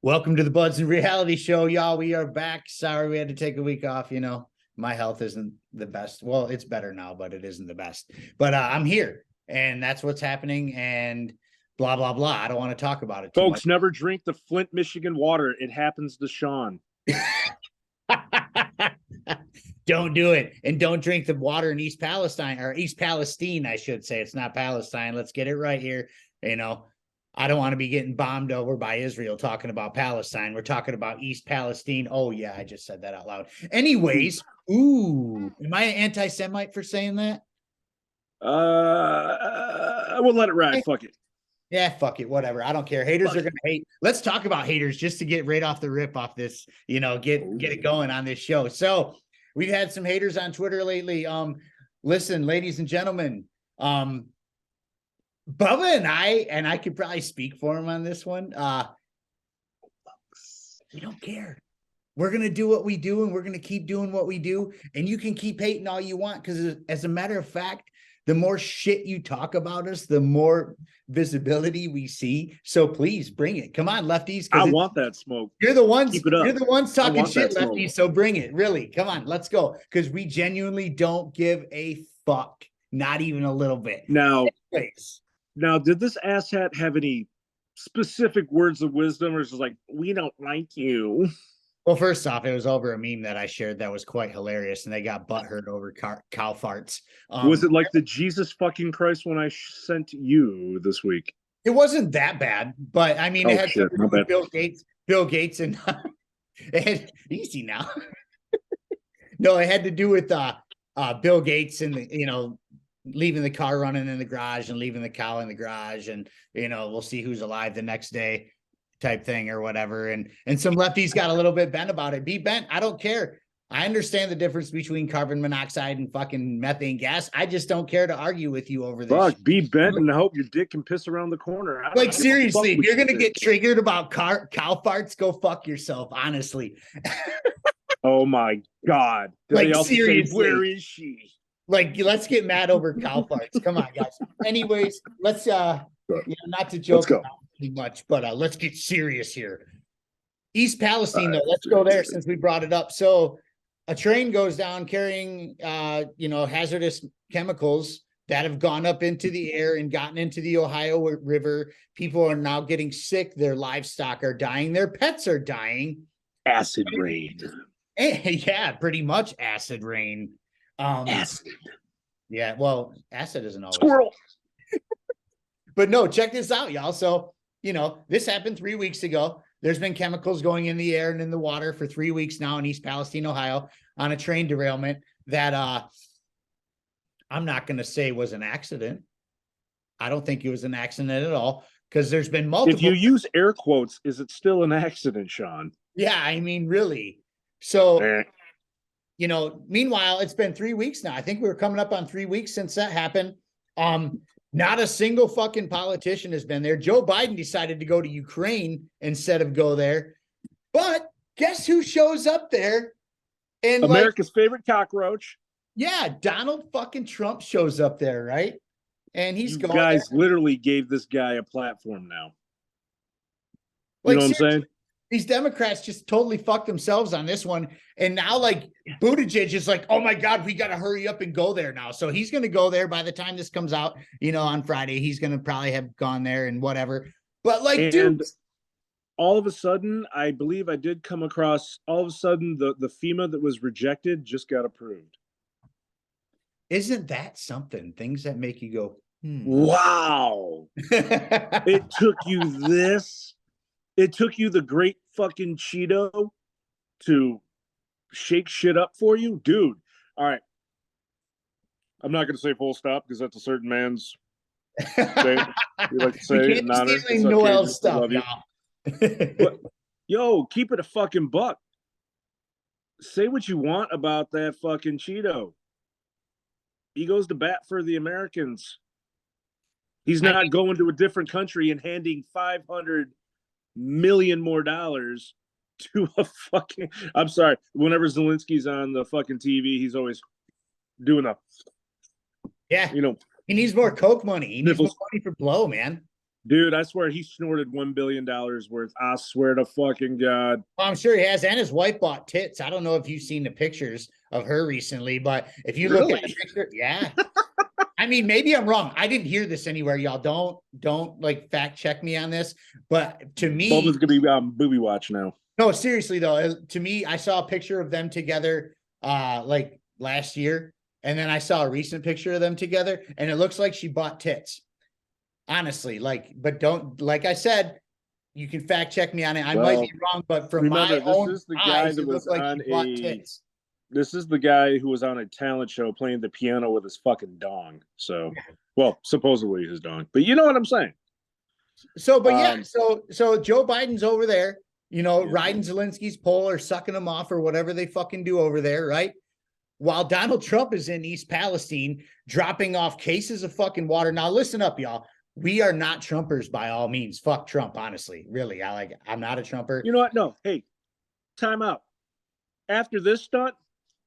Welcome to the BudsnReality show, y'all. We are back. Sorry we had to take a week off. My health isn't the best. Well, it's better now, but it isn't the best. But I'm here, and that's what's happening, and blah, blah, blah. I don't want to talk about it too Folks, never drink the Flint, Michigan water. It happens to Sean. much. Don't do it. And don't drink the water in East Palestine, or East Palestine, I should say. It's not Palestine. Let's get it right here. I don't want to be getting bombed over by Israel talking about Palestine. We're talking about East Palestine. Oh, yeah, I just said that out loud. Anyways, am I an anti-Semite for saying that? I will let it ride. Fuck it. Yeah, fuck it. Whatever. I don't care. Haters are going to hate. Let's talk about haters just to get right off the rip off this, get it going on this show. So we've had some haters on Twitter lately. Listen, ladies and gentlemen, Bubba and I could probably speak for him on this one. We don't care. We're going to do what we do, and we're going to keep doing what we do. And you can keep hating all you want, because as a matter of fact, the more shit you talk about us, the more visibility we see. So please bring it. Come on, lefties. I want that smoke. You're the ones. Keep it up. You're the ones talking shit, lefties. So bring it. Really. Come on, let's go. Because we genuinely don't give a fuck. Not even a little bit. Now, did this asshat have any specific words of wisdom, or is it like, we don't like you? Well, first off, it was over a meme that I shared that was quite hilarious, and they got butthurt over cow farts. Was it like the Jesus fucking Christ one I sent you this week? It wasn't that bad, but I mean, it had to do with Bill Gates, and easy now. No, it had to do with Bill Gates and leaving the car running in the garage and leaving the cow in the garage, and we'll see who's alive the next day type thing or whatever. And some lefties got a little bit bent about it. Be bent. I don't care. I understand the difference between carbon monoxide and fucking methane gas. I just don't care to argue with you over this. Fuck, be bent and hope your dick can piss around the corner. Like, seriously, if you're going to get triggered about cow farts, go fuck yourself, honestly. Oh my God. Like, seriously. Where is she? Like, let's get mad over cow farts. Come on, guys. Anyways, let's not to joke about too much, but let's get serious here. East Palestine, though, let's go there since we brought it up. So a train goes down carrying hazardous chemicals that have gone up into the air and gotten into the Ohio River. People are now getting sick. Their livestock are dying. Their pets are dying. Acid rain. Yeah, pretty much acid rain. Acid. Yeah, well, acid isn't always squirrel. But no, check this out, y'all. So, this happened 3 weeks ago. There's been chemicals going in the air and in the water for 3 weeks now in East Palestine, Ohio, on a train derailment that I'm not going to say was an accident. I don't think it was an accident at all, because there's been multiple. If you use air quotes, is it still an accident, Sean? Yeah, I mean, really. So, meanwhile, it's been 3 weeks now. I think we were coming up on 3 weeks since that happened. Not a single fucking politician has been there. Joe Biden decided to go to Ukraine instead of go there. But guess who shows up there? And America's favorite cockroach. Yeah, Donald fucking Trump shows up there, right? And he's going. You guys literally gave this guy a platform now. You know what I'm saying? These Democrats just totally fucked themselves on this one. And now, Buttigieg is like, oh my God, we got to hurry up and go there now. So he's going to go there by the time this comes out, on Friday. He's going to probably have gone there and whatever. But dude. All of a sudden, I believe I did come across, all of a sudden, the FEMA that was rejected just got approved. Isn't that something? Things that make you go, wow. It took you this. It took you the great fucking Cheeto to shake shit up for you? Dude. All right. I'm not going to say full stop, because that's a certain man's thing. You like to say it in honor. Noel stuff, y'all. But, yo, keep it a fucking buck. Say what you want about that fucking Cheeto. He goes to bat for the Americans. He's not going to a different country and handing $500 million more dollars to a fucking. I'm sorry. Whenever Zelensky's on the fucking TV, he's always doing a. Yeah. He needs more Coke money. He needs more money for blow, man. Dude, I swear he snorted $1 billion worth. I swear to fucking God. Well, I'm sure he has. And his wife bought tits. I don't know if you've seen the pictures of her recently, but if you look at the picture, yeah. I mean, maybe I'm wrong. I didn't hear this anywhere. Y'all don't like fact check me on this. But to me, Both is gonna be booby watch now. No, seriously though, to me, I saw a picture of them together like last year, and then I saw a recent picture of them together, and it looks like she bought tits. Honestly, but don't, like I said, you can fact check me on it. I might be wrong, but from my own eyes, it looked like she bought tits. This is the guy who was on a talent show playing the piano with his fucking dong. So, well, supposedly his dong, but you know what I'm saying. So, but yeah, so Joe Biden's over there, riding Zelensky's pole or sucking him off or whatever they fucking do over there, right? While Donald Trump is in East Palestine dropping off cases of fucking water. Now, listen up, y'all. We are not Trumpers by all means. Fuck Trump, honestly. Really, I'm not a Trumper. You know what? No, hey, time out. After this stunt,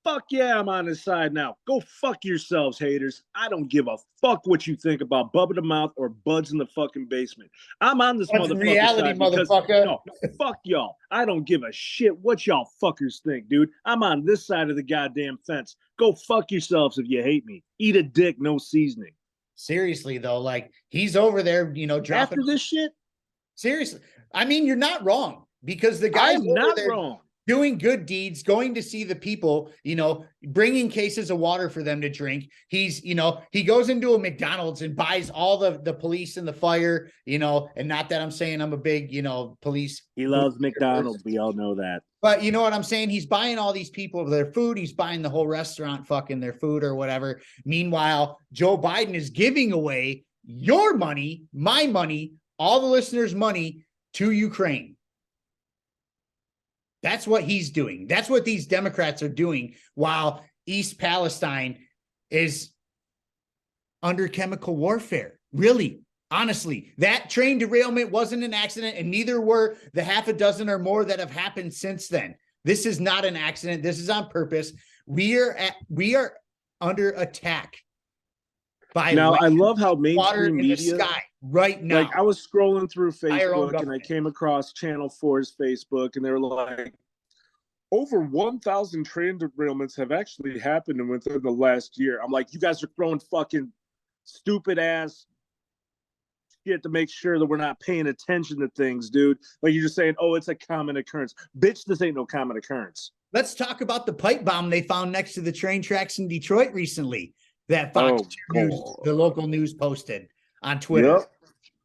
fuck yeah, I'm on his side now. Go fuck yourselves, haters. I don't give a fuck what you think about Bubba the Mouth or Buds in the fucking basement. I'm on this reality, motherfucker. No, fuck y'all. I don't give a shit what y'all fuckers think, dude. I'm on this side of the goddamn fence. Go fuck yourselves if you hate me. Eat a dick, no seasoning. Seriously, though, like he's over there, dropping after this shit. Seriously, I mean, you're not wrong because the guy's not wrong. Doing good deeds, going to see the people, bringing cases of water for them to drink. He's, he goes into a McDonald's and buys all the police and the fire, and not that I'm saying I'm a big, police. He loves McDonald's. We all know that. But you know what I'm saying? He's buying all these people their food. He's buying the whole restaurant fucking their food or whatever. Meanwhile, Joe Biden is giving away your money, my money, all the listeners' money to Ukraine. That's what he's doing. That's what these Democrats are doing while East Palestine is under chemical warfare. Really, honestly, that train derailment wasn't an accident, and neither were the half a dozen or more that have happened since then. This is not an accident. This is on purpose. We are under attack by now. I love how mainstream media in the sky right now. Like I was scrolling through Facebook and I came across Channel 4's Facebook, and they were like, over 1,000 train derailments have actually happened within the last year. I'm like, you guys are throwing fucking stupid ass shit to make sure that we're not paying attention to things, dude. Like you're just saying, oh, it's a common occurrence. Bitch, this ain't no common occurrence. Let's talk about the pipe bomb they found next to the train tracks in Detroit recently that Fox News, the local news, posted on Twitter. Yep.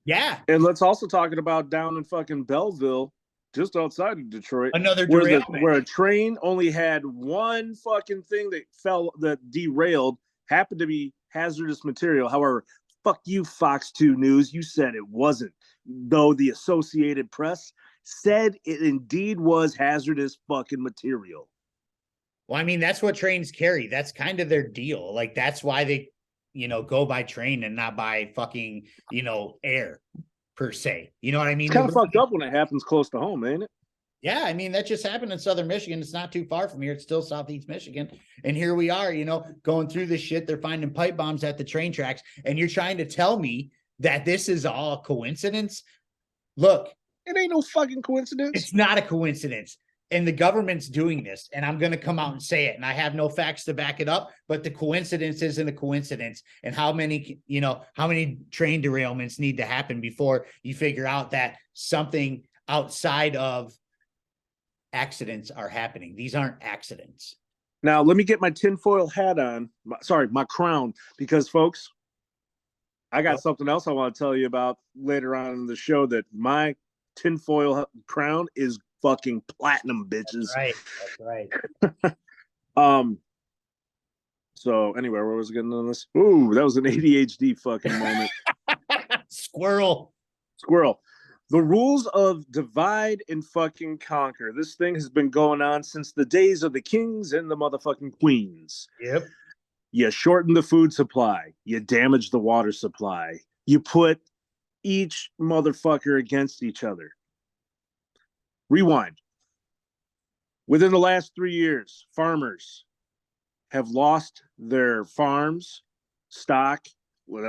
Yeah. And let's also talk about down in fucking Belleville, just outside of Detroit. Another derailment. Where a train only had one fucking thing that derailed, happened to be hazardous material. However, fuck you, Fox 2 News. You said it wasn't. Though the Associated Press said it indeed was hazardous fucking material. Well, I mean, that's what trains carry. That's kind of their deal. Like, that's why they, go by train and not by fucking, air per se. You know what I mean? It's kind of fucked up when it happens close to home, ain't it? Yeah, I mean, that just happened in Southern Michigan. It's not too far from here. It's still Southeast Michigan. And here we are, going through this shit. They're finding pipe bombs at the train tracks. And you're trying to tell me that this is all a coincidence? Look. It ain't no fucking coincidence. It's not a coincidence. And the government's doing this. And I'm going to come out and say it. And I have no facts to back it up. But the coincidence isn't a coincidence. And how many train derailments need to happen before you figure out that something outside of accidents are happening. These aren't accidents. Now, let me get my tinfoil hat on. My crown. Because, folks, I got something else I want to tell you about later on in the show, that my tinfoil crown is fucking platinum, bitches. That's right. So anyway, where was I getting on this? Ooh, that was an ADHD fucking moment. Squirrel. The rules of divide and fucking conquer. This thing has been going on since the days of the kings and the motherfucking queens. Yep. You shorten the food supply. You damage the water supply. You put each motherfucker against each other. Rewind. Within the last 3 years, farmers have lost their farms, stock,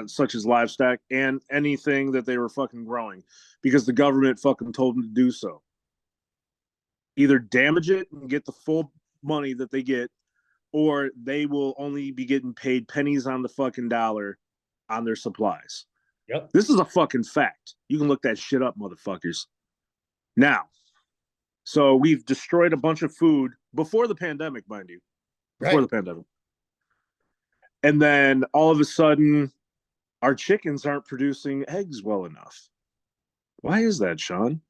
such as livestock and anything that they were fucking growing, because the government fucking told them to do so. Either damage it and get the full money that they get, or they will only be getting paid pennies on the fucking dollar on their supplies. Yep. This is a fucking fact. You can look that shit up, motherfuckers. Now, so we've destroyed a bunch of food before the pandemic, mind you. Before the pandemic. And then all of a sudden, our chickens aren't producing eggs well enough. Why is that, Sean?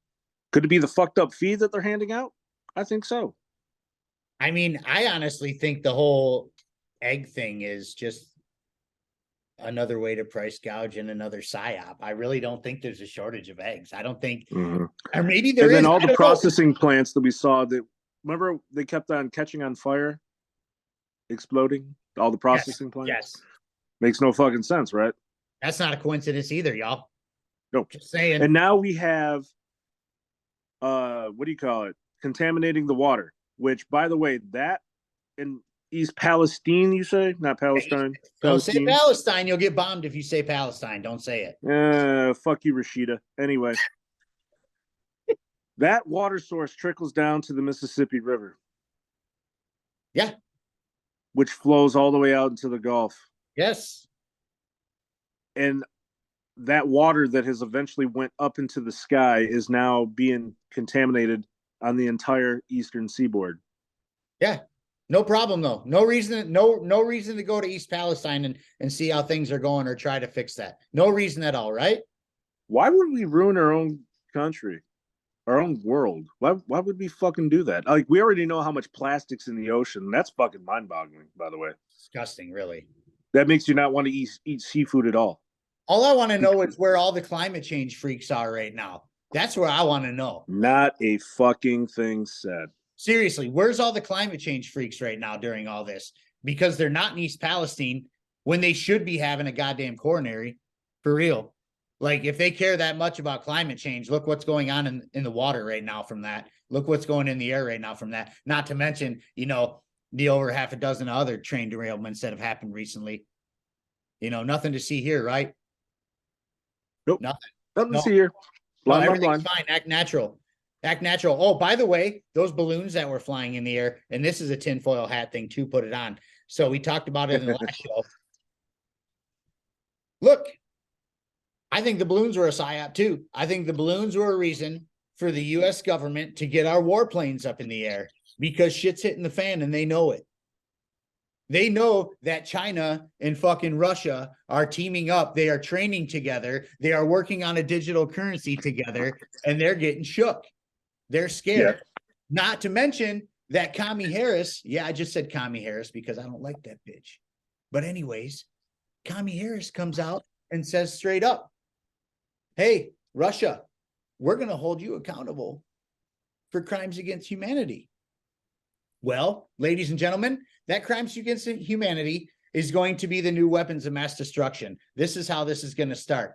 Could it be the fucked up feed that they're handing out? I think so. I mean, I honestly think the whole egg thing is just another way to price gouge and another psyop. I really don't think there's a shortage of eggs. I don't think, or maybe there is. And then all the processing plants that we saw that, remember, they kept on catching on fire, exploding, all the processing plants? Yes. Makes no fucking sense, right? That's not a coincidence either, y'all. Nope. Just saying. And now we have, what do you call it? Contaminating the water, which, by the way, that in East Palestine, you say? Not Palestine. Don't say Palestine. You'll get bombed if you say Palestine. Don't say it. Fuck you, Rashida. Anyway, that water source trickles down to the Mississippi River. Yeah. Which flows all the way out into the Gulf. Yes. And that water that has eventually went up into the sky is now being contaminated on the entire eastern seaboard. Yeah. No problem though. No reason to go to East Palestine and see how things are going or try to fix that. No reason at all, right? Why would we ruin our own country, our own world? Why would we fucking do that? Like, we already know how much plastic's in the ocean. That's fucking mind-boggling, by the way. Disgusting, really. That makes you not want to eat seafood at all. All I want to know is where all the climate change freaks are right now. That's where I want to know. Not a fucking thing said. Seriously, where's all the climate change freaks right now during all this? Because they're not in East Palestine when they should be having a goddamn coronary. For real. Like, if they care that much about climate change, look what's going on in the water right now from that. Look what's going in the air right now from that. Not to mention, the over half a dozen other train derailments that have happened recently. Nothing to see here, right? Nope. Nothing to see here. Everything's fine. Act natural. Act natural. Oh, by the way, those balloons that were flying in the air, and this is a tinfoil hat thing too, put it on. So we talked about it in the last show. Look, I think the balloons were a psyop too. I think the balloons were a reason for the U.S. government to get our warplanes up in the air because shit's hitting the fan and they know it. They know that China and fucking Russia are teaming up. They are training together. They are working on a digital currency together, and they're getting shook. They're scared. Yeah. Not to mention that Commie Harris. Yeah, I just said Commie Harris because I don't like that bitch. But anyways, Commie Harris comes out and says straight up, hey, Russia, we're going to hold you accountable for crimes against humanity. Well, ladies and gentlemen, that crimes against humanity is going to be the new weapons of mass destruction. This is how this is going to start.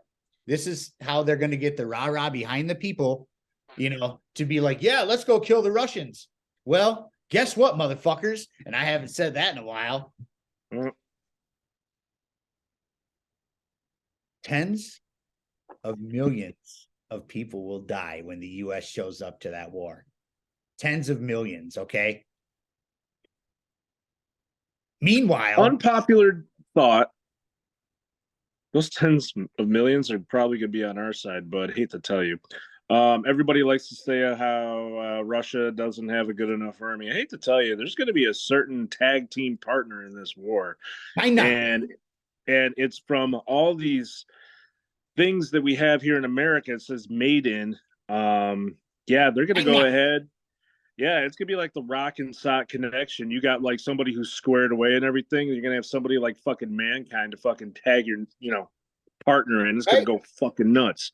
This is how they're going to get the rah-rah behind the people, to be like, yeah, let's go kill the Russians. Well, guess what, motherfuckers? And I haven't said that in a while. Tens of millions of people will die when the U.S. shows up to that war. Tens of millions, okay? Meanwhile, unpopular thought, those tens of millions are probably going to be on our side, but I hate to tell you. Everybody likes to say how Russia doesn't have a good enough army. I hate to tell you, there's going to be a certain tag team partner in this war. I know. And it's from all these things that we have here in America. It says made in. Yeah, they're going to go ahead. Yeah, it's going to be like the Rock and Sock connection. You got like somebody who's squared away and everything. You're going to have somebody like fucking Mankind to fucking tag your, partner in. It's going to go fucking nuts.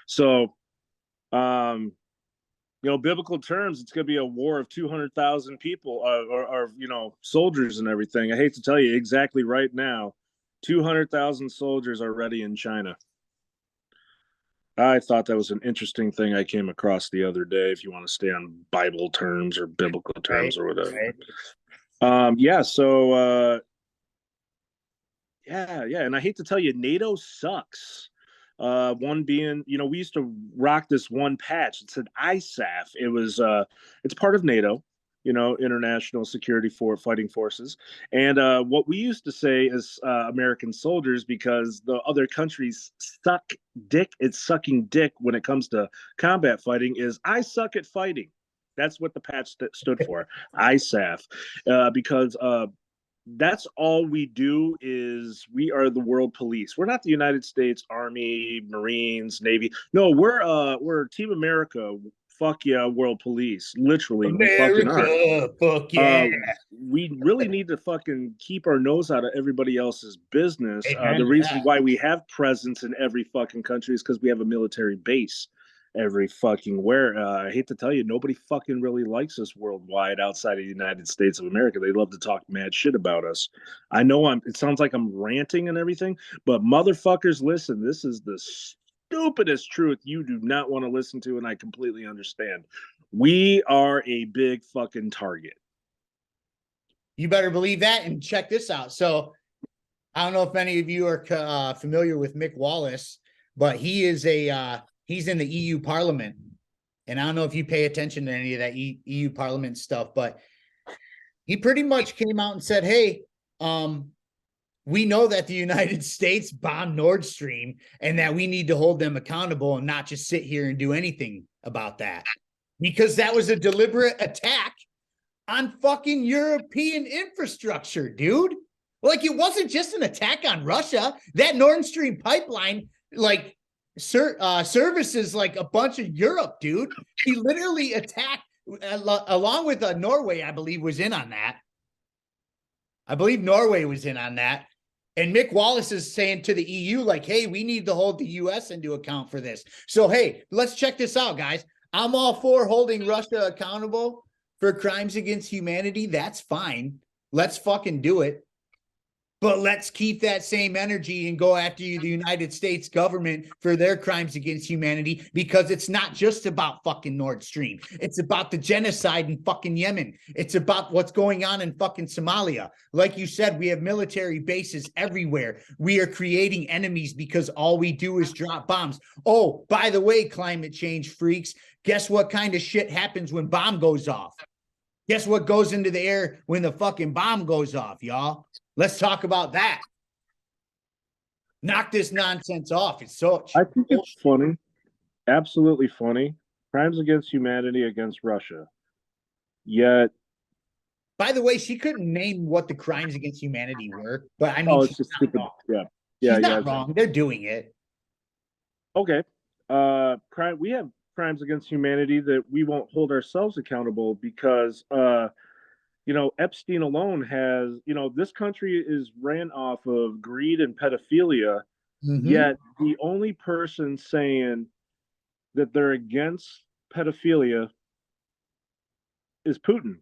So, biblical terms, it's going to be a war of 200,000 people or soldiers and everything. I hate to tell you, exactly right now, 200,000 soldiers are ready in China. I thought that was an interesting thing I came across the other day, if you want to stay on Bible terms or biblical terms or whatever. Right. So Yeah, yeah. And I hate to tell you, NATO sucks. One being, you know, we used to rock this one patch. It said ISAF. It's part of NATO, you know, International Security for Fighting Forces. And what we used to say as American soldiers, because the other countries suck dick at sucking dick when it comes to combat fighting, is I suck at fighting. That's what the patch stood for, ISAF, because that's all we do. Is we are the world police. We're not the United States Army, Marines, Navy. No, we're Team America. Fuck yeah, world police. Literally, we fucking are. Fuck yeah. We really need to fucking keep our nose out of everybody else's business. The Amen to reason that. why we have presence in every fucking country is because we have a military base every fucking where. I hate to tell you, nobody fucking really likes us worldwide outside of the United States of America. They love to talk mad shit about us. I know it sounds like I'm ranting and everything, but motherfuckers, listen, this is the stupidest truth you do not want to listen to, and I completely understand. We are a big fucking target. You better believe that. And check this out. So I don't know if any of you are familiar with Mick Wallace, but he is he's in the EU Parliament. And I don't know if you pay attention to any of that EU Parliament stuff, but he pretty much came out and said, hey, we know that the United States bombed Nord Stream and that we need to hold them accountable and not just sit here and do anything about that, because that was a deliberate attack on fucking European infrastructure, dude. Like, it wasn't just an attack on Russia. That Nord Stream pipeline, like, services like a bunch of Europe, dude. He literally attacked, along with Norway, I believe, was in on that. I believe Norway was in on that. And Mick Wallace is saying to the EU, like, hey, we need to hold the US into account for this. So, hey, let's check this out, guys. I'm all for holding Russia accountable for crimes against humanity. That's fine. Let's fucking do it. But let's keep that same energy and go after the United States government for their crimes against humanity, because it's not just about fucking Nord Stream. It's about the genocide in fucking Yemen. It's about what's going on in fucking Somalia. Like you said, we have military bases everywhere. We are creating enemies because all we do is drop bombs. Oh, by the way, climate change freaks, guess what kind of shit happens when bomb goes off? Guess what goes into the air when the fucking bomb goes off, y'all? Let's talk about that. Knock this nonsense off. It's so. I think it's funny, absolutely funny. Crimes against humanity against Russia. Yet, by the way, she couldn't name what the crimes against humanity were, but I mean, it's just stupid. Wrong. Yeah, she's not wrong. They're doing it. Okay. We have crimes against humanity that we won't hold ourselves accountable because you know, Epstein alone has, you know, this country is ran off of greed and pedophilia. Yet the only person saying that they're against pedophilia is Putin.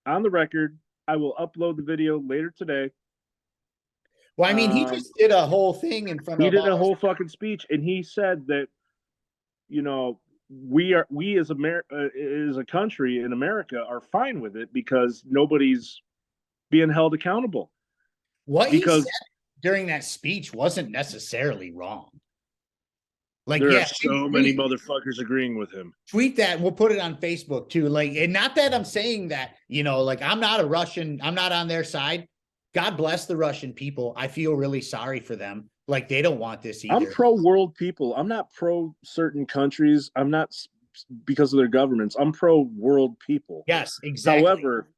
On the record, I will upload the video later today. Well, I mean, he just did a whole thing in front of. He did a whole fucking speech, and he said that, you know, we as a country in America are fine with it because nobody's being held accountable. What he said during that speech wasn't necessarily wrong. Like, there are so many motherfuckers agreeing with him. Tweet that and we'll put it on Facebook too. Like, and not that I'm saying that, you know, like, I'm not a Russian, I'm not on their side. God bless the Russian people. I feel really sorry for them. Like, they don't want this either. I'm pro world people. I'm not pro certain countries. I'm not because of their governments. I'm pro world people. Yes, exactly. However,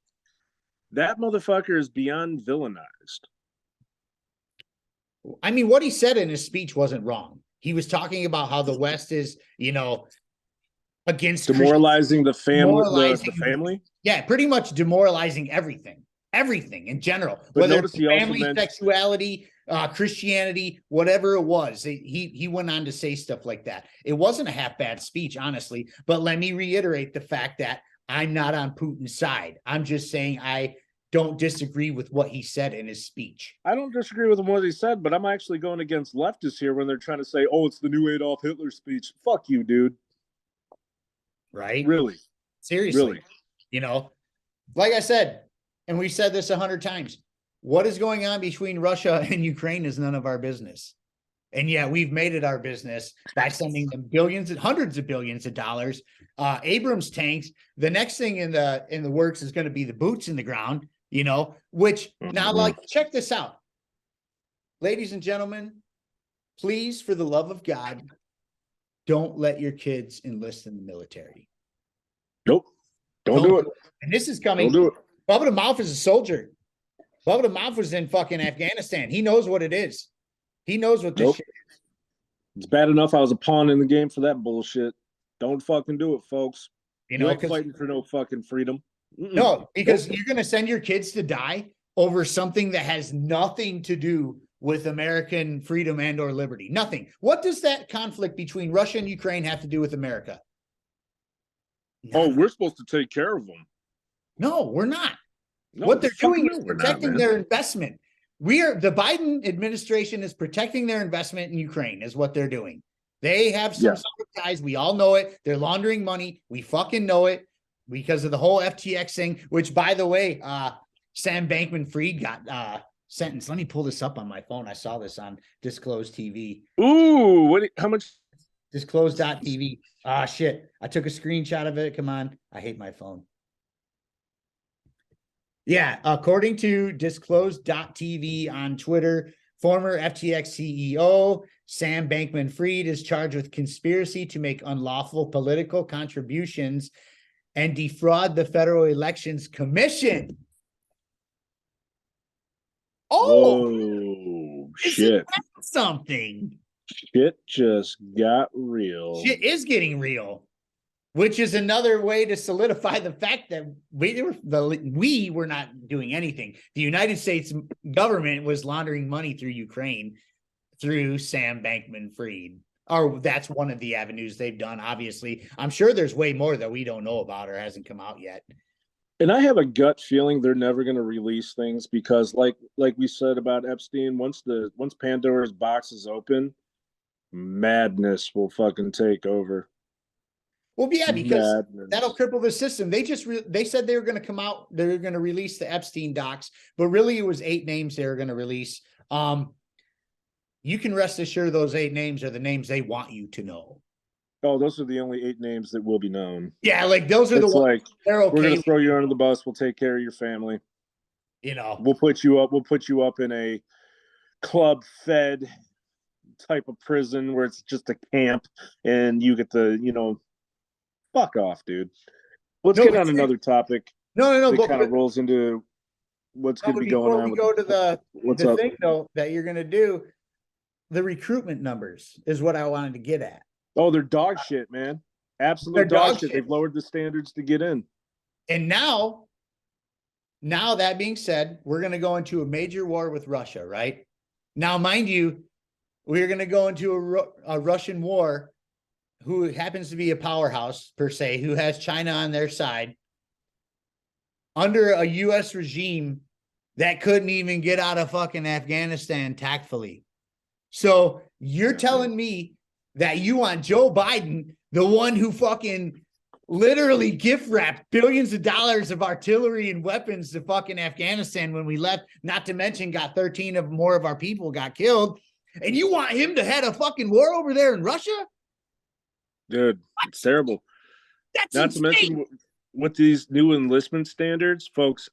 that motherfucker is beyond villainized. I mean, what he said in his speech wasn't wrong. He was talking about how the West is, you know, against demoralizing the family. The family. Yeah, pretty much demoralizing everything in general. But whether it's family, sexuality, Christianity, whatever it was. He went on to say stuff like that. It wasn't a half bad speech, honestly. But let me reiterate the fact that I'm not on Putin's side. I'm just saying I don't disagree with what he said in his speech. I don't disagree with what he said, but I'm actually going against leftists here when they're trying to say, oh, it's the new Adolf Hitler speech. Fuck you, dude. Right? Really? Seriously. Really? You know, like I said, and we said this 100 times, what is going on between Russia and Ukraine is none of our business. And yeah, we've made it our business by sending them billions and hundreds of billions of dollars, Abrams tanks. The next thing in the works is going to be the boots in the ground, you know, which now, like, check this out. Ladies and gentlemen, please, for the love of God, don't let your kids enlist in the military. Nope. Don't do it. And this is coming. Don't do it. Bubba the Mouth is a soldier. Bubba the Mouth was in fucking Afghanistan. He knows what it is. He knows what this shit is. It's bad enough I was a pawn in the game for that bullshit. Don't fucking do it, folks. You know, ain't fighting for no fucking freedom. No, because you're going to send your kids to die over something that has nothing to do with American freedom and or liberty. Nothing. What does that conflict between Russia and Ukraine have to do with America? Oh, we're supposed to take care of them. No, we're not. No, what they're doing is protecting their investment. The Biden administration is protecting their investment in Ukraine is what they're doing. They have some sort of ties. We all know it. They're laundering money. We fucking know it because of the whole FTX thing, which, by the way, Sam Bankman-Fried got sentenced. Let me pull this up on my phone. I saw this on Disclosed TV. Ooh, how much? Disclosed.tv. Ah, shit. I took a screenshot of it. Come on. I hate my phone. Yeah, according to Disclosed.tv on Twitter, former FTX CEO Sam Bankman-Fried is charged with conspiracy to make unlawful political contributions and defraud the Federal Elections Commission. Oh, whoa, shit. Something. Shit just got real. Shit is getting real. Which is another way to solidify the fact that we were not doing anything. The United States government was laundering money through Ukraine through Sam Bankman-Fried. Or that's one of the avenues they've done, obviously. I'm sure there's way more that we don't know about or hasn't come out yet. And I have a gut feeling they're never going to release things because like we said about Epstein, once Pandora's box is open, madness will fucking take over. Well, yeah, because that'll cripple the system. They said they were going to come out, they were going to release the Epstein docs, but really it was 8 names they were going to release. You can rest assured those 8 names are the names they want you to know. Oh, those are the only 8 names that will be known. Yeah, like those are the ones like they're okay. We're going to throw you under the bus. We'll take care of your family. You know, we'll put you up in a club fed type of prison where it's just a camp and you get the, fuck off, dude. Let's get on another topic. No. It kind of rolls into what's going to be going on. Before we go to the thing, though, that you're going to do, the recruitment numbers is what I wanted to get at. Oh, they're dog shit, man. Absolute dog shit. They've lowered the standards to get in. And now that being said, we're going to go into a major war with Russia, right? Now, mind you, we're going to go into a Russian war who happens to be a powerhouse, per se, who has China on their side, under a U.S. regime that couldn't even get out of fucking Afghanistan tactfully. So you're telling me that you want Joe Biden, the one who fucking literally gift wrapped billions of dollars of artillery and weapons to fucking Afghanistan when we left, not to mention got 13 of more of our people got killed, and you want him to head a fucking war over there in Russia? Dude, it's terrible. That's not insane. To mention with these new enlistment standards, folks,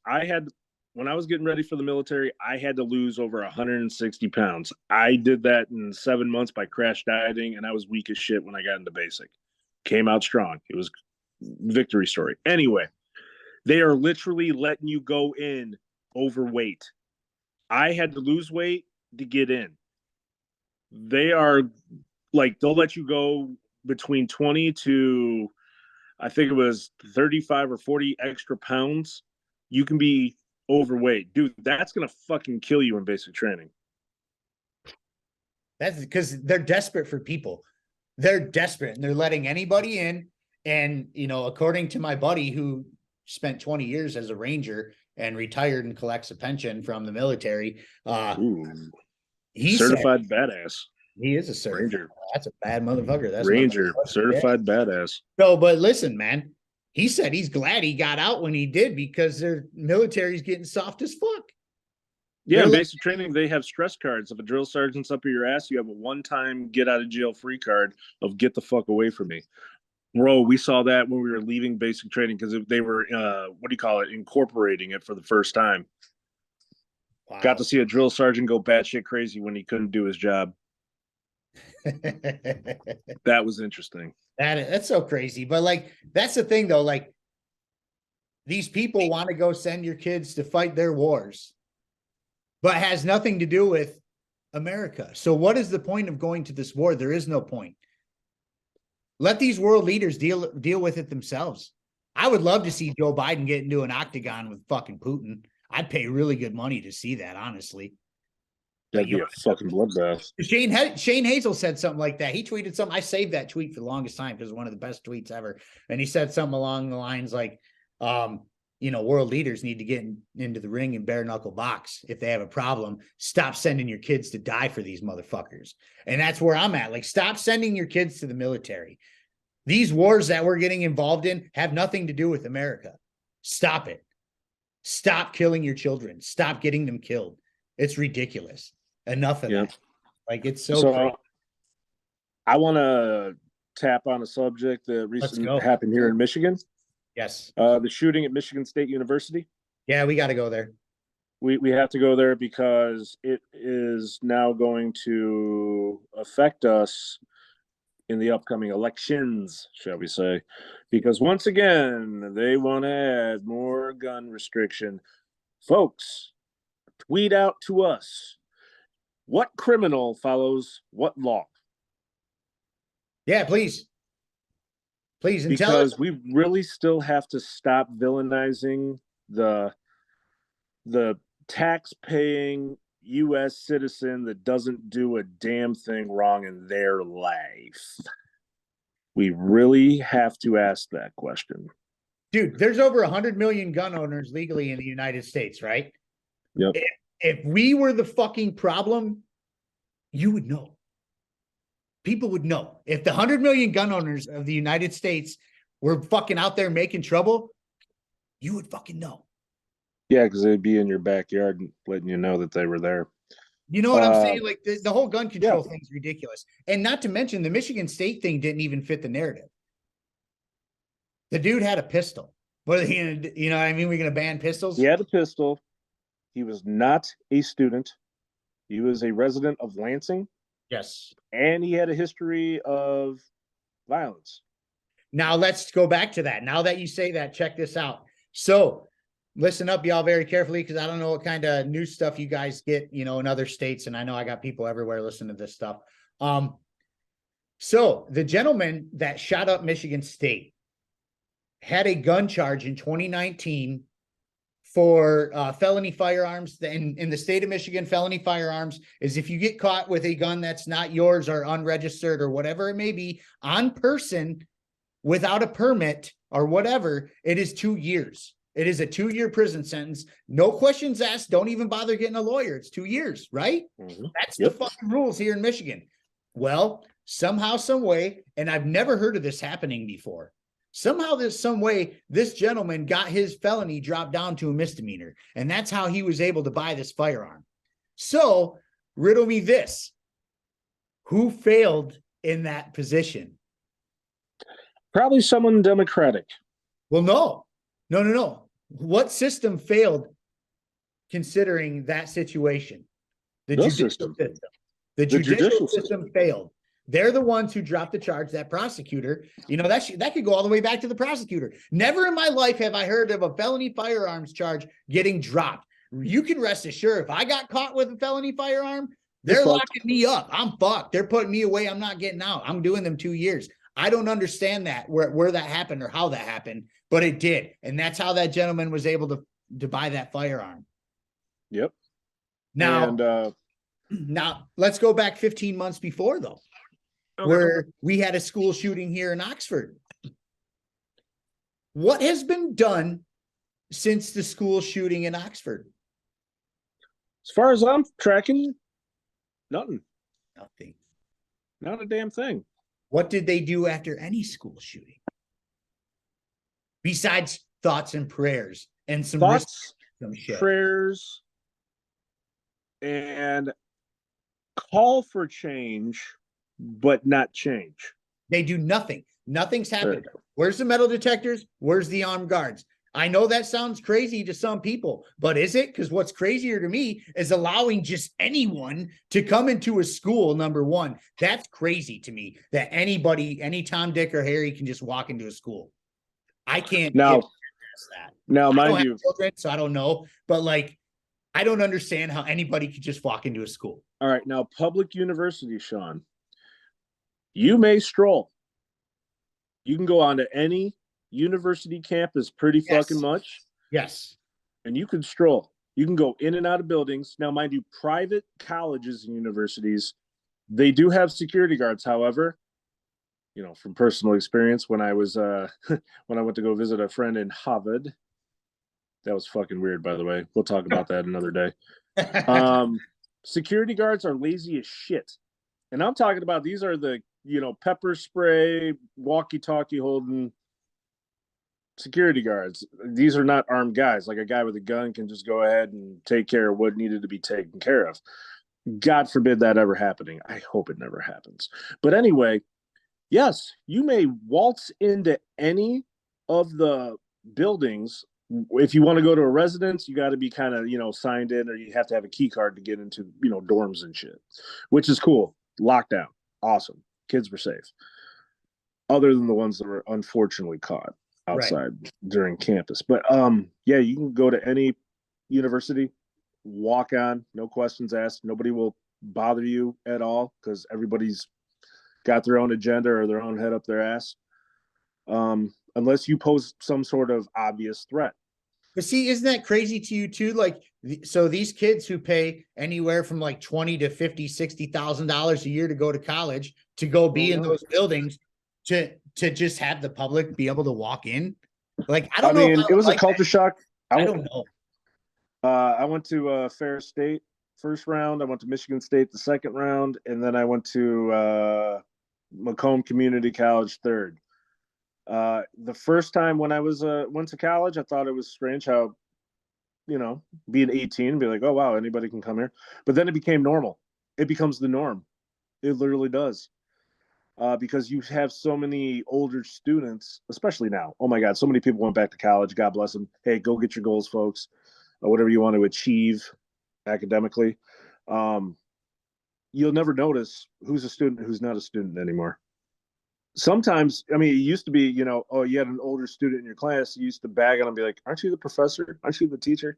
when I was getting ready for the military, I had to lose over 160 pounds. I did that in 7 months by crash dieting, and I was weak as shit when I got into basic. Came out strong. It was victory story. Anyway, they are literally letting you go in overweight. I had to lose weight to get in. They are like, they'll let you go between 20 to, I think it was 35 or 40 extra pounds. You can be overweight. Dude, that's going to fucking kill you in basic training. That's because they're desperate for people. They're desperate and they're letting anybody in. And, according to my buddy who spent 20 years as a Ranger and retired and collects a pension from the military, he's certified badass. He is a certified Ranger. That's a bad motherfucker. That's Ranger, certified badass. No, but listen, man, he said he's glad he got out when he did because their military's getting soft as fuck. Yeah, in basic training, they have stress cards. If a drill sergeant's up your ass, you have a one-time get-out-of-jail-free card of get the fuck away from me. Bro, we saw that when we were leaving basic training because they were, incorporating it for the first time. Wow. Got to see a drill sergeant go batshit crazy when he couldn't do his job. That was interesting. That's so crazy. But like, that's the thing though. Like, these people want to go send your kids to fight their wars, but has nothing to do with America. So what is the point of going to this war? There is no point. Let these world leaders deal with it themselves. I would love to see Joe Biden get into an octagon with fucking Putin. I'd pay really good money to see that, honestly. That'd be a fucking bloodbath. Shane Hazel said something like that. He tweeted something. I saved that tweet for the longest time because it's one of the best tweets ever. And he said something along the lines like, world leaders need to get into the ring and bare knuckle box. If they have a problem, stop sending your kids to die for these motherfuckers. And that's where I'm at. Like, stop sending your kids to the military. These wars that we're getting involved in have nothing to do with America. Stop it. Stop killing your children. Stop getting them killed. It's ridiculous. Enough of that. Like, it's so crazy. I want to tap on a subject that recently happened here in Michigan. Yes. The shooting at Michigan State University. Yeah, we got to go there. We have to go there because it is now going to affect us in the upcoming elections, shall we say. Because once again, they want to add more gun restriction. Folks, tweet out to us. What criminal follows what law? Yeah, please. Please, and because we really still have to stop villainizing the tax-paying U.S. citizen that doesn't do a damn thing wrong in their life. We really have to ask that question. Dude, there's over 100 million gun owners legally in the United States, right? Yep. If we were the fucking problem, you would know. People would know. If the 100 million gun owners of the United States were fucking out there making trouble, you would fucking know. Yeah, because they'd be in your backyard letting you know that they were there. You know what I'm saying? Like, the whole gun control thing is ridiculous. And not to mention, the Michigan State thing didn't even fit the narrative. The dude had a pistol. What are they going to do? You know what I mean? We're going to ban pistols? He had a pistol. He was not a student. He was a resident of Lansing. Yes. And he had a history of violence. Now let's go back to that. Now that you say that, check this out. So listen up, y'all, very carefully, because I don't know what kind of news stuff you guys get, in other states. And I know I got people everywhere listening to this stuff. So the gentleman that shot up Michigan State had a gun charge in 2019 for felony firearms. In the state of Michigan, felony firearms is if you get caught with a gun that's not yours or unregistered or whatever it may be on person without a permit or whatever, it is 2 years. It is a 2-year prison sentence. No questions asked. Don't even bother getting a lawyer. It's 2 years, right? Mm-hmm. That's the fucking rules here in Michigan. Well, somehow, some way, and I've never heard of this happening before. Somehow, there's some way this gentleman got his felony dropped down to a misdemeanor, and that's how he was able to buy this firearm. So, riddle me this. Who failed in that position? Probably someone Democratic. Well, no. What system failed considering that situation? The judicial system. The judicial system failed. They're the ones who dropped the charge. That prosecutor, that could go all the way back to the prosecutor. Never in my life have I heard of a felony firearms charge getting dropped. You can rest assured, if I got caught with a felony firearm, they're locking me up. I'm fucked. They're putting me away. I'm not getting out. I'm doing them 2 years. I don't understand that, where that happened or how that happened, but it did. And that's how that gentleman was able to buy that firearm. Yep. Now let's go back 15 months before, though. Okay. Where we had a school shooting here in Oxford. What has been done since the school shooting in Oxford? As far as I'm tracking, nothing. Nothing. Not a damn thing. What did they do after any school shooting? Besides thoughts and prayers and some thoughts, shit. Prayers, and call for change, but not change. They do nothing. Nothing's happened. Where's the metal detectors? Where's the armed guards? I know that sounds crazy to some people, but is it? Because what's crazier to me is allowing just anyone to come into a school, number one. That's crazy to me that anybody, any Tom, Dick, or Harry can just walk into a school. I can't now, that. Now, mind you, children, so I don't know, but like, I don't understand how anybody could just walk into a school. All right. Now, public university, Sean, you may stroll. You can go onto any university campus pretty fucking much. Yes. And you can stroll. You can go in and out of buildings. Now, mind you, private colleges and universities, they do have security guards. However, you know, from personal experience, when I was when I went to go visit a friend in Harvard, that was fucking weird, by the way. We'll talk about that another day. Security guards are lazy as shit. And I'm talking about these are the, you know, pepper spray, walkie-talkie holding security guards. These are not armed guys. Like a guy with a gun can just go ahead and take care of what needed to be taken care of. God forbid that ever happening. I hope it never happens. But anyway, yes, you may waltz into any of the buildings. If you want to go to a residence, you got to be kind of, you know, signed in, or you have to have a key card to get into, you know, dorms and shit, which is cool. Lockdown. Awesome. Kids were safe. Other than the ones that were unfortunately caught outside during campus. But yeah, you can go to any university, walk on, no questions asked. Nobody will bother you at all because everybody's got their own agenda or their own head up their ass. Unless you pose some sort of obvious threat. But see, isn't that crazy to you too? Like, so these kids who pay anywhere from like $20,000 to $50,000, $60,000 a year to go to college, to go be in those buildings, to just have the public be able to walk in. Like, I don't know. It was a culture shock. I don't know. I went to Ferris State first round. I went to Michigan State the second round, and then I went to Macomb Community College third. The first time when I was went to college, I thought it was strange how, you know, being 18, be like, oh wow, anybody can come here. But then it became normal. It becomes the norm. It literally does. Because you have so many older students, especially now. Oh my God, so many people went back to college. God bless them. Hey, go get your goals, folks. Whatever you want to achieve academically. You'll never notice who's a student, who's not a student anymore. Sometimes, I mean, it used to be, you know, oh, you had an older student in your class. You used to bag on and be like, aren't you the professor? Aren't you the teacher?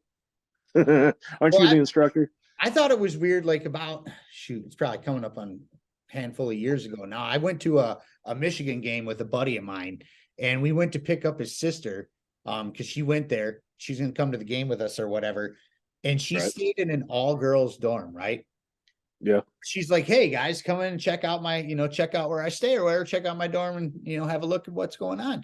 Aren't you the instructor? I thought it was weird, like about, shoot, it's probably coming up on a handful of years ago now. I went to a Michigan game with a buddy of mine, and we went to pick up his sister because she went there. She's going to come to the game with us or whatever. And she stayed in an all-girls dorm, right? Yeah. She's like, hey guys, come in and check out my, you know, check out where I stay or whatever, check out my dorm and, you know, have a look at what's going on.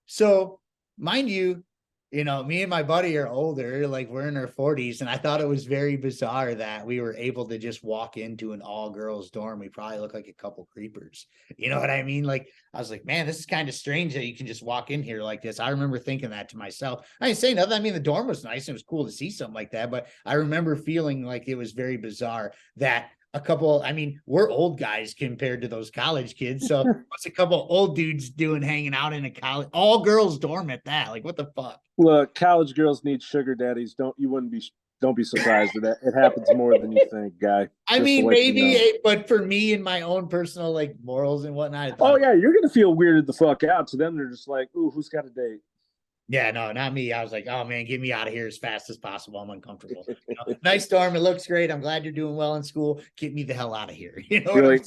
So mind you, you know, me and my buddy are older, like we're in our 40s. And I thought it was very bizarre that we were able to just walk into an all girls dorm. We probably look like a couple creepers. You know what I mean? Like, I was like, man, this is kind of strange that you can just walk in here like this. I remember thinking that to myself. I didn't say nothing. I mean, the dorm was nice. It was cool to see something like that. But I remember feeling like it was very bizarre that a couple, I mean, we're old guys compared to those college kids. So what's a couple old dudes doing hanging out in a college, all girls dorm at that? Like, what the fuck? Look, college girls need sugar daddies. Don't be surprised that it happens more than you think, guy. I mean, maybe, but for me and my own personal like morals and whatnot. Oh yeah, you're gonna feel weirded the fuck out. To them, they're just like, ooh, who's got a date? Yeah, no, not me. I was like, oh man, get me out of here as fast as possible. I'm uncomfortable. You know, nice dorm. It looks great. I'm glad you're doing well in school. Get me the hell out of here. You know, really?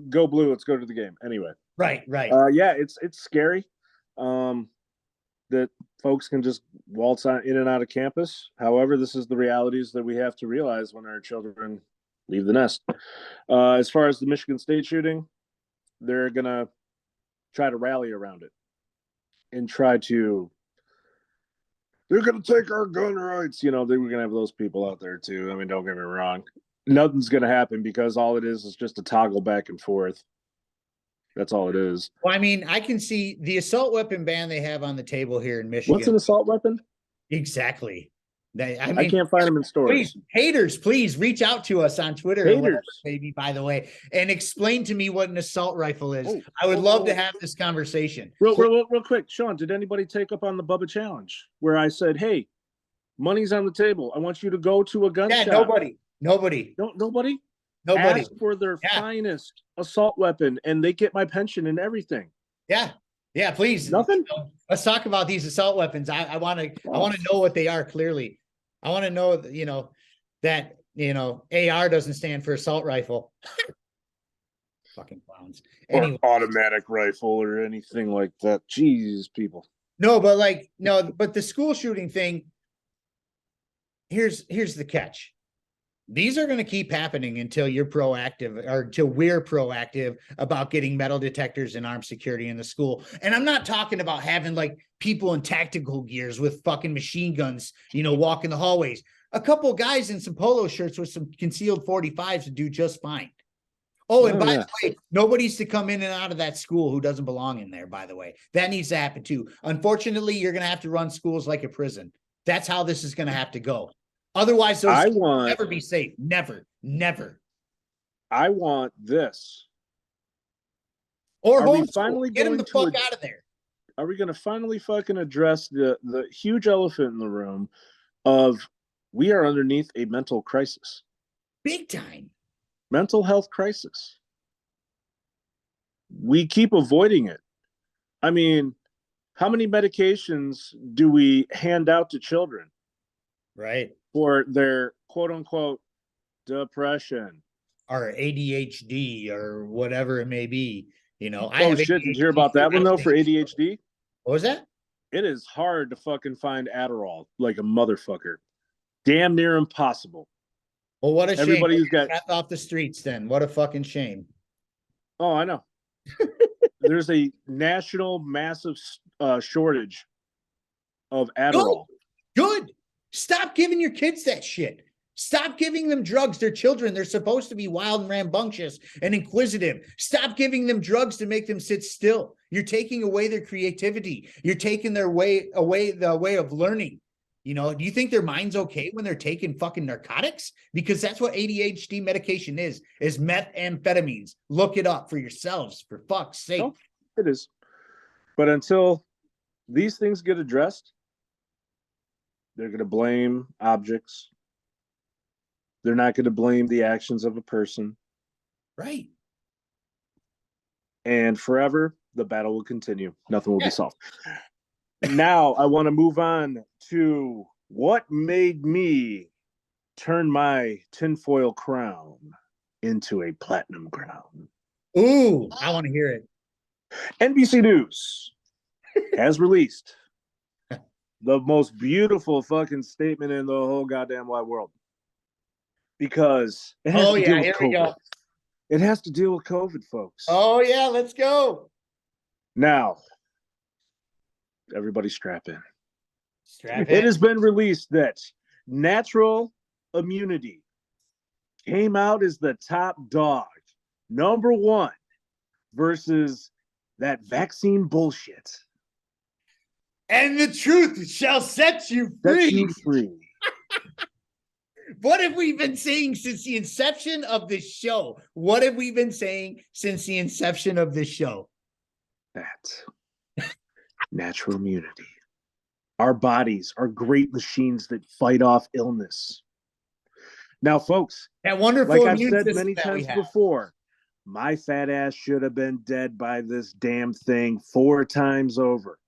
Go blue. Let's go to the game. Anyway. Right. Yeah, it's scary. That folks can just waltz on in and out of campus. However, this is the realities that we have to realize when our children leave the nest. As far as the Michigan State shooting, they're gonna try to rally around it and try to. They're going to take our gun rights. You know, they were going to have those people out there too. I mean, don't get me wrong. Nothing's going to happen because all it is just a toggle back and forth. That's all it is. Well, I mean, I can see the assault weapon ban they have on the table here in Michigan. What's an assault weapon? Exactly. I mean, I can't find them in stores. Please, haters, please reach out to us on Twitter or whatever, maybe, by the way, and explain to me what an assault rifle is. I would love to have this conversation. Real quick, Sean, did anybody take up on the Bubba challenge where I said, hey, money's on the table. I want you to go to a gun shop. Nobody. Nobody? Ask for their finest assault weapon and they get my pension and everything. Yeah, please. Nothing. Let's talk about these assault weapons. I want to know what they are clearly. I want to know, that, AR doesn't stand for assault rifle. Fucking clowns. Anyway. Or automatic rifle or anything like that. Jeez, people. No, but the school shooting thing, here's the catch. These are going to keep happening until you're proactive, or until we're proactive about getting metal detectors and armed security in the school. And I'm not talking about having like people in tactical gears with fucking machine guns, walking the hallways. A couple of guys in some polo shirts with some concealed 45s would do just fine. Oh, and by the way, nobody's to come in and out of that school who doesn't belong in there, by the way. That needs to happen too. Unfortunately, you're going to have to run schools like a prison. That's how this is going to have to go. Otherwise, those will never be safe. Never. I want this. Or homeschool. Get them the fuck out of there. Are we going to finally fucking address the huge elephant in the room of we are underneath a mental crisis? Big time. Mental health crisis. We keep avoiding it. I mean, how many medications do we hand out to children? Right. For their quote unquote depression or ADHD or whatever it may be. Did you hear about that one though for ADHD? What was that? It is hard to fucking find Adderall like a motherfucker. Damn near impossible. Well, what a shame. Everybody who's got off the streets then. What a fucking shame. Oh, I know. There's a national massive shortage of Adderall. Good. Stop giving your kids that shit. Stop giving them drugs. They're children. They're supposed to be wild and rambunctious and inquisitive. Stop giving them drugs to make them sit still. You're taking away their creativity. You're taking their way of learning. Do you think their mind's okay when they're taking fucking narcotics? Because that's what ADHD medication is methamphetamines. Look it up for yourselves, for fuck's sake. No, it is. But until these things get addressed, they're going to blame objects. They're not going to blame the actions of a person. Right. And forever, the battle will continue. Nothing will be solved. Now, I want to move on to what made me turn my tinfoil crown into a platinum crown. Ooh, I want to hear it. NBC News has released the most beautiful fucking statement in the whole goddamn wide world. Because it has to deal with COVID. We go. It has to deal with COVID, folks. Oh, yeah, let's go. Now, everybody strap in. Strap in. It has been released that natural immunity came out as the top dog, number one, versus that vaccine bullshit. And the truth shall set you free. Set you free. What have we been saying since the inception of this show? What have we been saying since the inception of this show? That natural immunity. Our bodies are great machines that fight off illness. Now, folks, that wonderful like I've said many times before, my fat ass should have been dead by this damn thing 4 times over.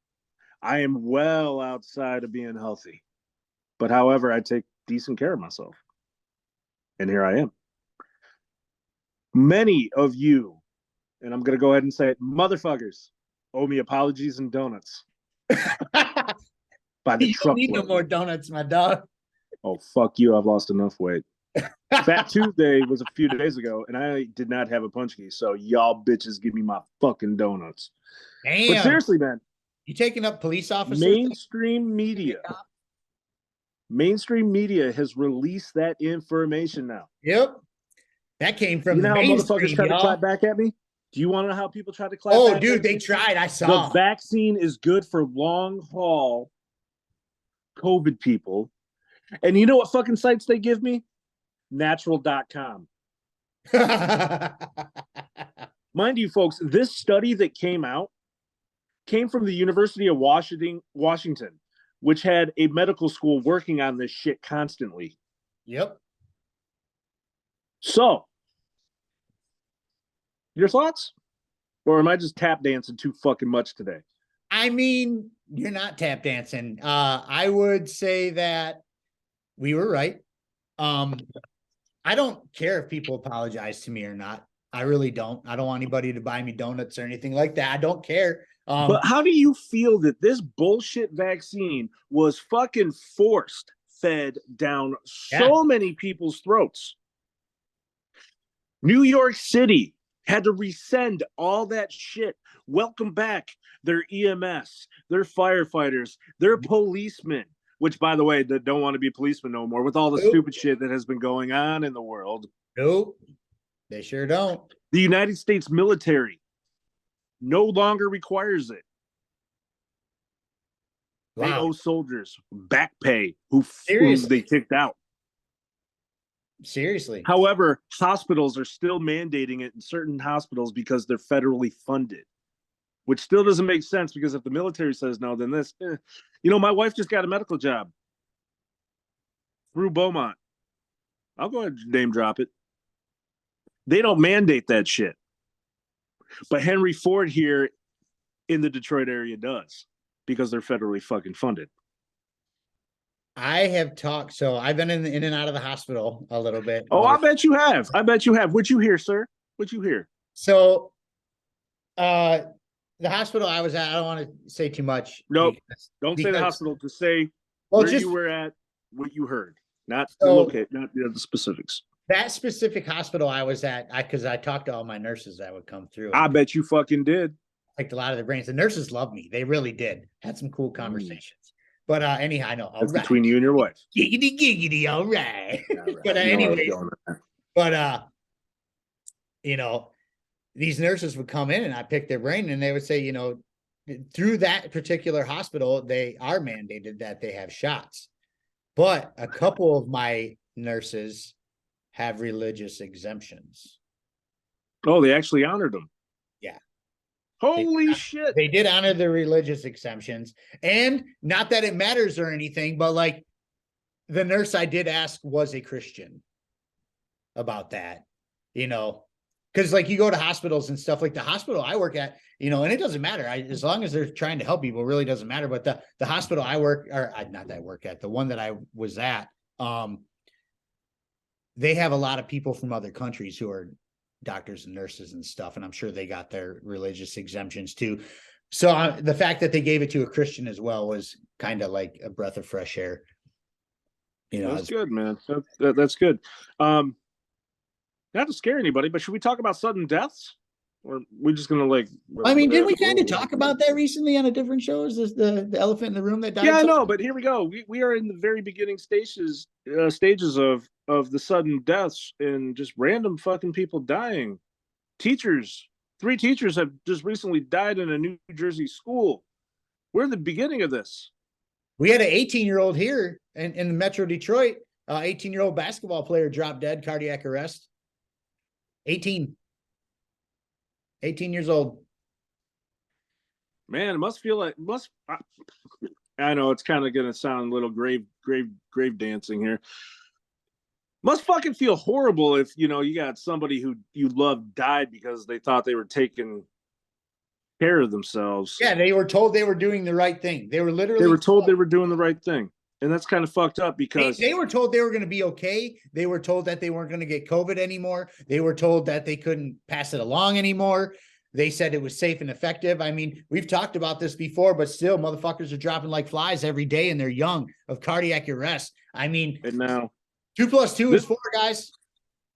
I am well outside of being healthy. But however, I take decent care of myself. And here I am. Many of you, and I'm going to go ahead and say it, motherfuckers, owe me apologies and donuts. By the you don't need no more donuts, my dog. Oh, fuck you. I've lost enough weight. Fat Tuesday was a few days ago, and I did not have a punch key, so y'all bitches give me my fucking donuts. Damn. But seriously, man. You taking up police officers? Mainstream media has released that information now. Yep. That came from how motherfuckers tried to clap back at me? Do you want to know how people tried to clap back? Oh, dude, they tried. I saw. The vaccine is good for long haul COVID people. And you know what fucking sites they give me? Natural.com. Mind you, folks, this study that came out came from the University of Washington, which had a medical school working on this shit constantly. Yep. So, your thoughts? Or am I just tap dancing too fucking much today? I mean, you're not tap dancing. I would say that we were right. I don't care if people apologize to me or not. I really don't. I don't want anybody to buy me donuts or anything like that. I don't care. But how do you feel that this bullshit vaccine was fucking forced fed down so many people's throats? New York City had to resend all that shit. Welcome back their EMS, their firefighters, their policemen, which, by the way, don't want to be policemen no more with all the stupid shit that has been going on in the world. Nope, they sure don't. The United States military no longer requires it. Wow. They owe soldiers back pay who they kicked out. Seriously. However, hospitals are still mandating it in certain hospitals because they're federally funded, which still doesn't make sense, because if the military says no, then this, you know, my wife just got a medical job through Beaumont. I'll go ahead and name drop it. They don't mandate that shit. But Henry Ford here in the Detroit area does, because they're federally fucking funded. I have talked, so I've been in and out of the hospital a little bit. Oh, I bet you have. I bet you have. What'd you hear, sir? What'd you hear? So, the hospital I was at, I don't want to say too much. Nope. Don't say the hospital. Just say where you were at, what you heard. Not the specifics. That specific hospital I was at, because I talked to all my nurses that would come through. I bet you fucking did. Liked a lot of their brains. The nurses loved me. They really did. Had some cool conversations. But anyhow, I know. That's right. Between you and your wife. Giggity, giggity, all right. But anyway, you know, these nurses would come in and I pick their brain and they would say, you know, through that particular hospital, they are mandated that they have shots. But a couple of my nurses have religious exemptions. Oh, they actually honored them. Yeah. Holy shit. They did honor the religious exemptions. And not that it matters or anything, but like the nurse I did ask was a Christian about that, you know, because like you go to hospitals and stuff, like the hospital I work at, you know, and it doesn't matter. As long as they're trying to help people, it really doesn't matter. But the hospital I work, or not that I work at, the one that I was at, they have a lot of people from other countries who are doctors and nurses and stuff, and I'm sure they got their religious exemptions too. So the fact that they gave it to a Christian as well was kind of like a breath of fresh air. You know, that's good, man. That's good. Not to scare anybody, but should we talk about sudden deaths? Or we're just gonna like? I mean, didn't we kind of talk about that recently on a different show? Is this the elephant in the room that died? Yeah, I know, but here we go. We are in the very beginning stages of the sudden deaths and just random fucking people dying. Teachers, 3 teachers have just recently died in a New Jersey school. We're in the beginning of this. We had an 18-year-old here in Metro Detroit. 18-year-old basketball player dropped dead, cardiac arrest. 18 years old. Man, it must feel like I know it's kind of gonna sound a little grave dancing here. Must fucking feel horrible if you know you got somebody who you love died because they thought they were taking care of themselves. Yeah, they were told they were doing the right thing. They were told they were doing the right thing. And that's kind of fucked up because they were told they were going to be okay. They were told that they weren't going to get COVID anymore. They were told that they couldn't pass it along anymore. They said it was safe and effective. I mean, we've talked about this before, but still motherfuckers are dropping like flies every day and they're young of cardiac arrest. I mean, and now 2 + 2 is 4, guys.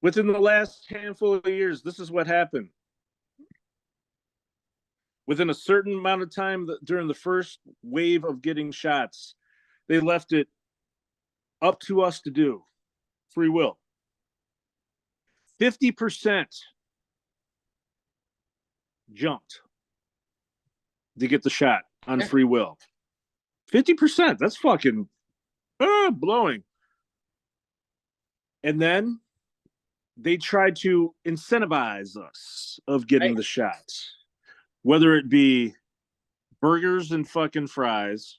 Within the last handful of years, this is what happened. Within a certain amount of time during the first wave of getting shots, they left it up to us to do. Free will. 50% jumped to get the shot on free will. 50%. That's fucking blowing. And then they tried to incentivize us of getting the shots, whether it be burgers and fucking fries.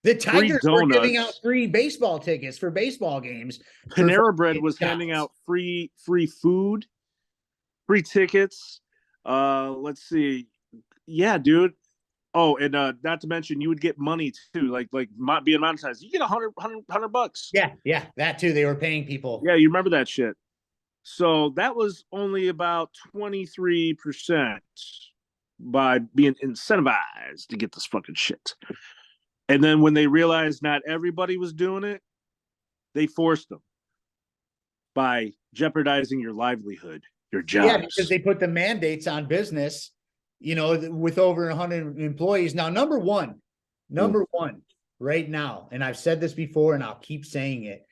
The Tigers were giving out free baseball tickets for baseball games. Panera Bread was handing out free food, free tickets. Let's see. Yeah, dude. Oh, and not to mention, you would get money too, like being monetized. You get $100. Yeah, that too. They were paying people. Yeah, you remember that shit. So that was only about 23% by being incentivized to get this fucking shit. And then when they realized not everybody was doing it, they forced them by jeopardizing your livelihood, your jobs. Yeah, because they put the mandates on business, with over 100 employees. Now, number one right now, and I've said this before and I'll keep saying it,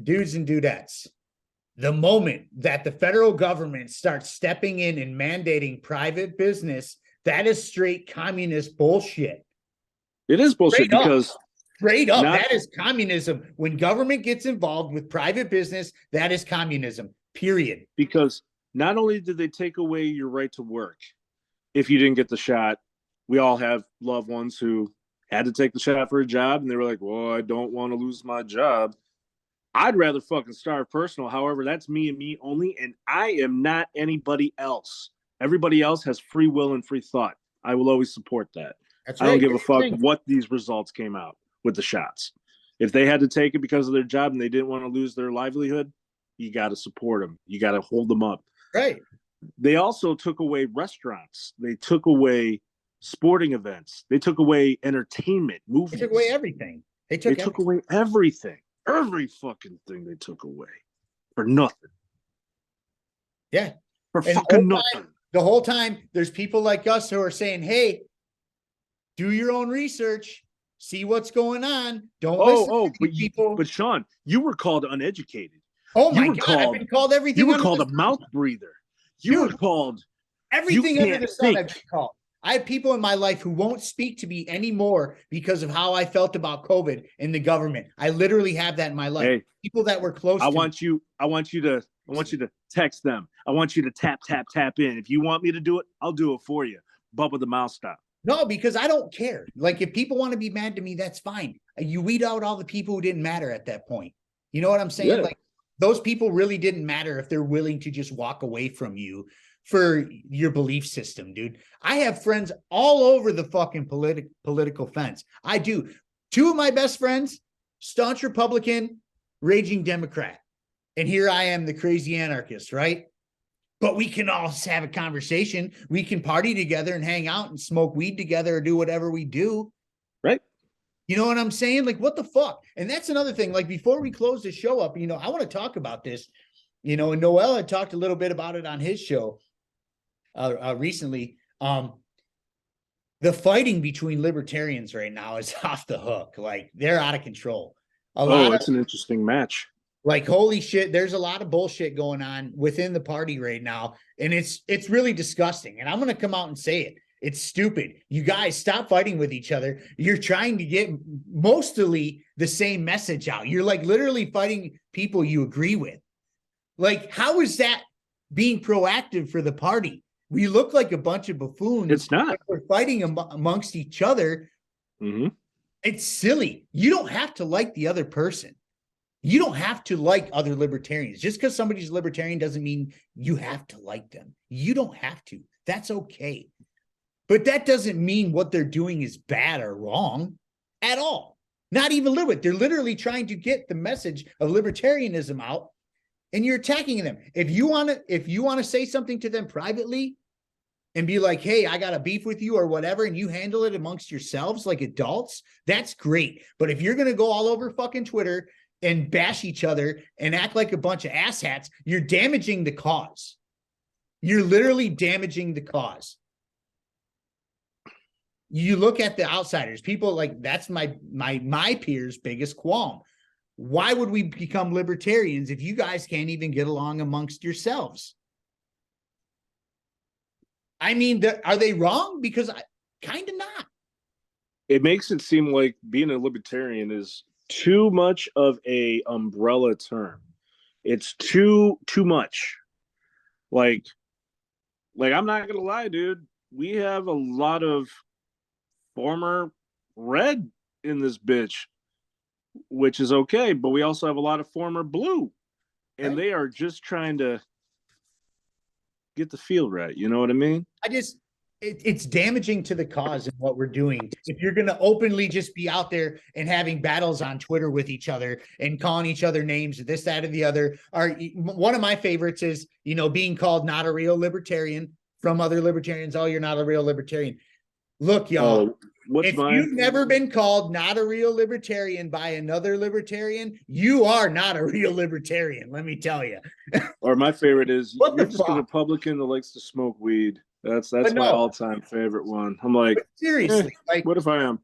dudes and dudettes, the moment that the federal government starts stepping in and mandating private business, that is straight communist bullshit. It is bullshit because straight up, that is communism. When government gets involved with private business, that is communism, period. Because not only did they take away your right to work if you didn't get the shot, we all have loved ones who had to take the shot for a job and they were like, well, I don't want to lose my job. I'd rather fucking starve personal. However, that's me and me only, and I am not anybody else. Everybody else has free will and free thought. I will always support that. I don't give a fuck what these results came out with the shots. If they had to take it because of their job and they didn't want to lose their livelihood, you got to support them. You got to hold them up. Right. They also took away restaurants. They took away sporting events. They took away entertainment, movies. They took away everything. They took away everything. Every fucking thing they took away for nothing. Yeah. For fucking nothing. The whole time, there's people like us who are saying, hey, do your own research, see what's going on. Don't listen to people. But Sean, you were called uneducated. Oh my God, I've been called everything. You were called a mouth breather. You were called everything under the sun. I've been called. I have people in my life who won't speak to me anymore because of how I felt about COVID and the government. I literally have that in my life. Hey, people that were close. I want you to text them. I want you to tap in. If you want me to do it, I'll do it for you. But with the mouse stop. No, because I don't care. Like, if people want to be mad to me, that's fine. You weed out all the people who didn't matter at that point. You know what I'm saying? Yeah. Like, those people really didn't matter if they're willing to just walk away from you for your belief system, dude. I have friends all over the fucking political fence. I do. Two of my best friends, staunch Republican, raging Democrat. And here I am, the crazy anarchist, right? But we can all have a conversation. We can party together and hang out and smoke weed together or do whatever we do. Right. You know what I'm saying? Like, what the fuck? And that's another thing. Like, before we close the show up, I want to talk about this, and Noel had talked a little bit about it on his show recently. The fighting between libertarians right now is off the hook. Like, they're out of control. It's an interesting match. Like, holy shit, there's a lot of bullshit going on within the party right now. And it's really disgusting. And I'm going to come out and say it. It's stupid. You guys stop fighting with each other. You're trying to get mostly the same message out. You're like literally fighting people you agree with. Like, how is that being proactive for the party? We look like a bunch of buffoons. It's not. We're fighting amongst each other. Mm-hmm. It's silly. You don't have to like the other person. You don't have to like other libertarians. Just because somebody's libertarian doesn't mean you have to like them. You don't have to. That's okay. But that doesn't mean what they're doing is bad or wrong at all. Not even a little bit. They're literally trying to get the message of libertarianism out, and you're attacking them. If you want to say something to them privately and be like, hey, I got a beef with you or whatever, and you handle it amongst yourselves like adults, that's great. But if you're going to go all over fucking Twitter and bash each other and act like a bunch of asshats, you're damaging the cause. You're literally damaging the cause. You look at the outsiders, people like, that's my peers' biggest qualm. Why would we become libertarians if you guys can't even get along amongst yourselves? I mean, are they wrong? Because I kind of not. It makes it seem like being a libertarian is too much of a umbrella term. It's too much. Like I'm not gonna lie, dude. We have a lot of former red in this bitch, which is okay, but we also have a lot of former blue, and they are just trying to get the field right. You know what I mean? It's damaging to the cause and what we're doing. If you're going to openly just be out there and having battles on Twitter with each other and calling each other names, this, that, or the other, one of my favorites is, being called not a real libertarian from other libertarians. Oh, you're not a real libertarian. Look, y'all, if you've never been called not a real libertarian by another libertarian, you are not a real libertarian. Let me tell you. Or my favorite is, you're just a Republican that likes to smoke weed. That's my all-time favorite one. I'm like, but seriously, what if I am?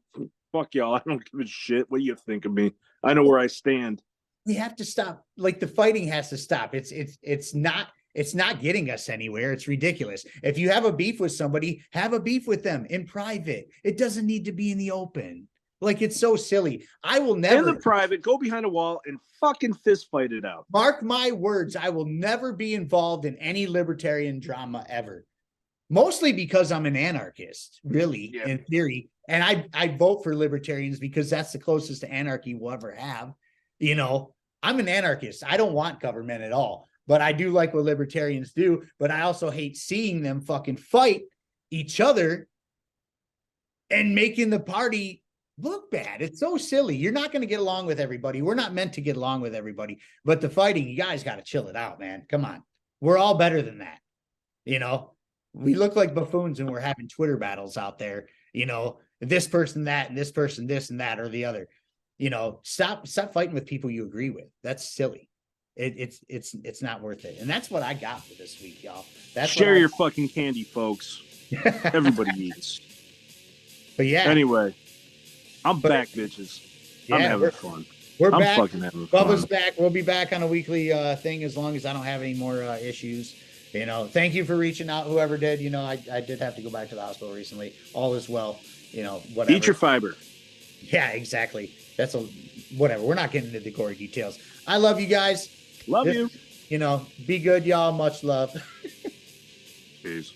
Fuck y'all. I don't give a shit. What do you think of me? I know where I stand. We have to stop. The fighting has to stop. It's not getting us anywhere. It's ridiculous. If you have a beef with somebody, have a beef with them in private. It doesn't need to be in the open. It's so silly. I will never in the private go behind a wall and fucking fist fight it out. Mark my words. I will never be involved in any libertarian drama ever. Mostly because I'm an anarchist, really, in theory. And I vote for libertarians because that's the closest to anarchy we'll ever have. I'm an anarchist. I don't want government at all. But I do like what libertarians do. But I also hate seeing them fucking fight each other and making the party look bad. It's so silly. You're not going to get along with everybody. We're not meant to get along with everybody. But the fighting, you guys got to chill it out, man. Come on. We're all better than that. We look like buffoons and we're having Twitter battles out there, this person, that, and this person, this and that, or the other. Stop fighting with people you agree with. That's silly. It's not worth it. And that's what I got for this week, y'all. Share your fucking candy, folks. Everybody eats. But yeah. Anyway, I'm back, bitches. I'm having fun. I'm back. Fucking having fun. Bubba's back. We'll be back on a weekly thing as long as I don't have any more issues. Thank you for reaching out. Whoever did, I did have to go back to the hospital recently. All is well. Whatever. Eat your fiber. Yeah, exactly. That's whatever. We're not getting into the gory details. I love you guys. Love you. Be good, y'all. Much love. Peace.